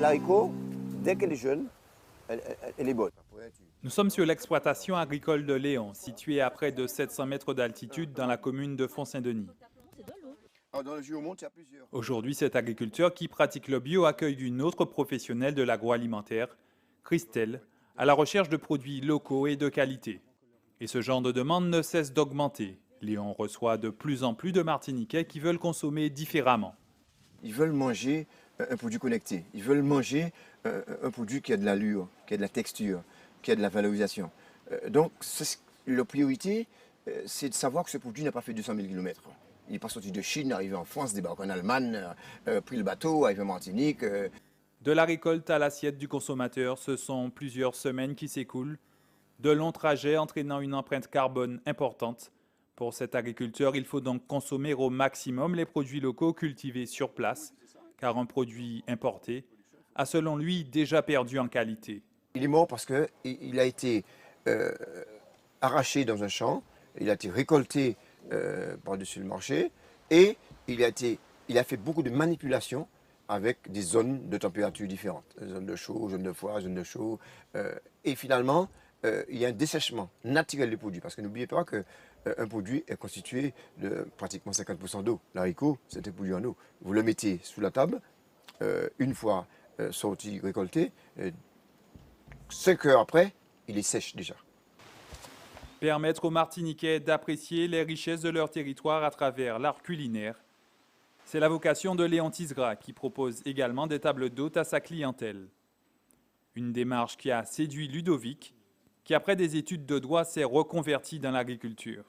L'haricot, dès qu'elle est jeune, elle est bonne. Nous sommes sur l'exploitation agricole de Léon, située à près de 700 mètres d'altitude dans la commune de Font-Saint-Denis. Dans le Géomont, il y a plusieurs. Aujourd'hui, cet agriculteur qui pratique le bio accueille une autre professionnelle de l'agroalimentaire, Christelle, à la recherche de produits locaux et de qualité. Et ce genre de demande ne cesse d'augmenter. Léon reçoit de plus en plus de Martiniquais qui veulent consommer différemment. Ils veulent manger un produit connecté. Ils veulent manger un produit qui a de l'allure, qui a de la texture, qui a de la valorisation. Donc, la priorité, c'est de savoir que ce produit n'a pas fait 200 000 km. Il n'est pas sorti de Chine, arrivé en France, débarqué en Allemagne, pris le bateau, arrivé en Martinique. De la récolte à l'assiette du consommateur, ce sont plusieurs semaines qui s'écoulent. De longs trajets entraînant une empreinte carbone importante. Pour cet agriculteur, il faut donc consommer au maximum les produits locaux cultivés sur place, car un produit importé a selon lui déjà perdu en qualité. Il est mort parce qu'il a été arraché dans un champ, il a été récolté par-dessus le marché et il a fait beaucoup de manipulations avec des zones de température différentes, zones de chaud, zones de froid, zones de chaud. Et finalement, il y a un dessèchement naturel du produit. Parce que n'oubliez pas qu'un produit est constitué de pratiquement 50% d'eau. L'haricot, c'est un produit en eau. Vous le mettez sous la table, une fois sorti, récolté, 5 heures après, il est sèche déjà. Permettre aux Martiniquais d'apprécier les richesses de leur territoire à travers l'art culinaire, c'est la vocation de Léon Tisgras, qui propose également des tables d'hôtes à sa clientèle. Une démarche qui a séduit Ludovic, qui après des études de droit s'est reconverti dans l'agriculture.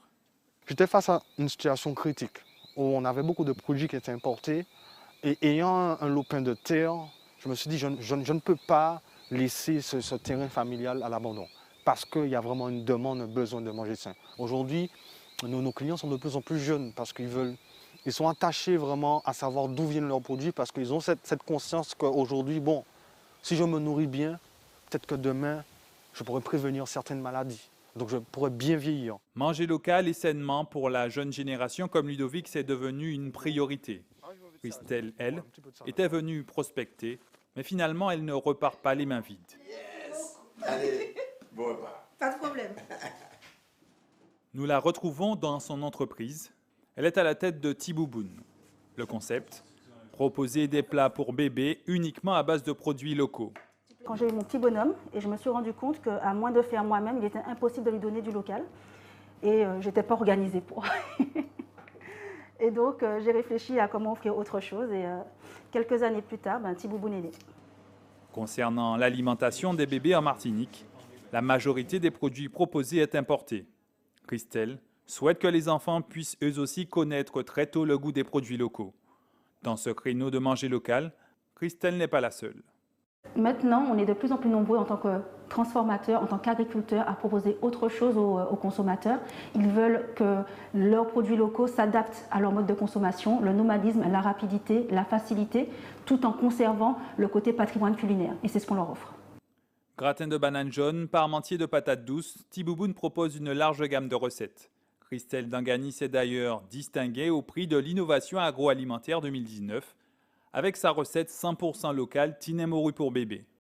J'étais face à une situation critique, où on avait beaucoup de produits qui étaient importés, et ayant un lopin de terre, je me suis dit, je ne peux pas laisser ce terrain familial à l'abandon, parce qu'il y a vraiment une demande, un besoin de manger sain. Aujourd'hui, nos clients sont de plus en plus jeunes, parce ils sont attachés vraiment à savoir d'où viennent leurs produits, parce qu'ils ont cette conscience qu'aujourd'hui, bon, si je me nourris bien, peut-être que demain, je pourrais prévenir certaines maladies. Donc je pourrais bien vieillir. Manger local et sainement pour la jeune génération comme Ludovic, c'est devenu une priorité. Christelle, elle, était venue prospecter, mais finalement, elle ne repart pas les mains vides. Yes. Allez, bon repas. Pas de problème. Nous la retrouvons dans son entreprise. Elle est à la tête de Tibouboun. Le concept, proposer des plats pour bébés uniquement à base de produits locaux. Quand j'ai eu mon petit bonhomme, et je me suis rendu compte qu'à moins de faire moi-même, il était impossible de lui donner du local. Et je n'étais pas organisée pour. Et donc, j'ai réfléchi à comment offrir autre chose. Et quelques années plus tard, Tibouboun est né. Concernant l'alimentation des bébés en Martinique, la majorité des produits proposés est importée. Christelle souhaite que les enfants puissent eux aussi connaître très tôt le goût des produits locaux. Dans ce créneau de manger local, Christelle n'est pas la seule. Maintenant, on est de plus en plus nombreux en tant que transformateurs, en tant qu'agriculteurs, à proposer autre chose aux consommateurs. Ils veulent que leurs produits locaux s'adaptent à leur mode de consommation, le nomadisme, la rapidité, la facilité, tout en conservant le côté patrimoine culinaire. Et c'est ce qu'on leur offre. Gratin de banane jaune, parmentier de patates douces, Tibouboun propose une large gamme de recettes. Christelle Dangani s'est d'ailleurs distinguée au prix de l'innovation agroalimentaire 2019 avec sa recette 100% locale Tinémoru pour bébé.